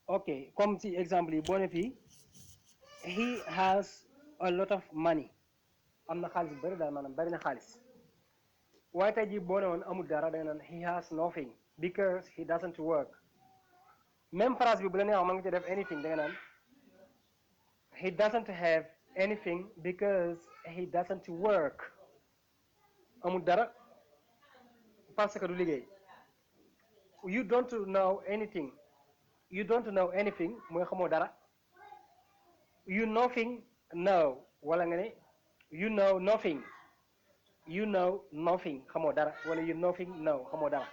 ok comme si exemple yi boo ne fii he has a lot of money am na xaalis bu bëri daal maanaam bëri na xaalis waaye tey jii boo ne woon amul dara da nga naan he has nothing because he doesn't work même phrase bi bu la neexoon mën nga ci def anything da nga naan he doesn't have anything because he doesn't work amul dara parce que du liggéey you don't know anything you don't know anything mooy xamoo dara you nothing know wala nga ne you know nothing you know nothing xamoo dara wala you nothing know xamoo dara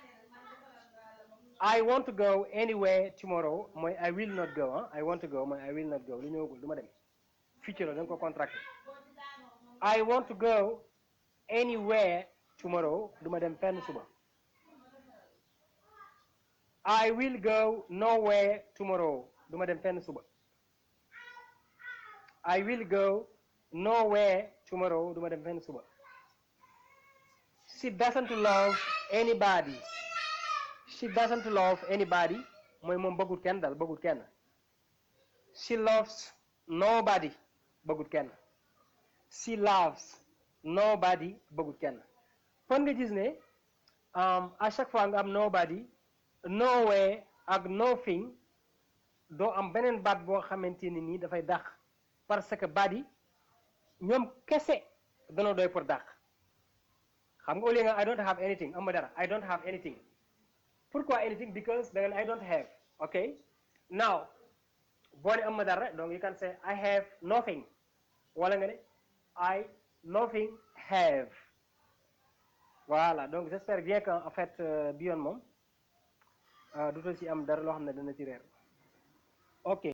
I want to go anywhere tomorrow mooy I will not go I want to go mooy I will not go lu ñëwagul du ma dem future la da nga ko contracté I want to go anywhere tomorrow du ma dem fenn suba I will go nowhere tomorrow du ma dem fenn suba I will go nowhere tomorrow du ma dem fenn suba she doesn't love anybody she doesn't love anybody mooy moom bëggut kenn dal bëggut kenn she loves nobody bëggut kenn she loves nobody bëggut kenn kon nga gis ne à chaque fois nga am nobody nowhere ak nothing doo am beneen baat boo xamante ni nii dafay dàq parce que baat yi ñoom kese danoo doy pour dàq xam nga au lieu nga I don't have anything am ma dara I don't have anything pourquoi anything because da nga ne I don't have ok now boo ne am ma dara donc you can say I have nothing wala nga ne I nothing have voilà donc j'espère bien que en fait bi yoon moom dutal ci am dara loo xam ne dana ci réer ok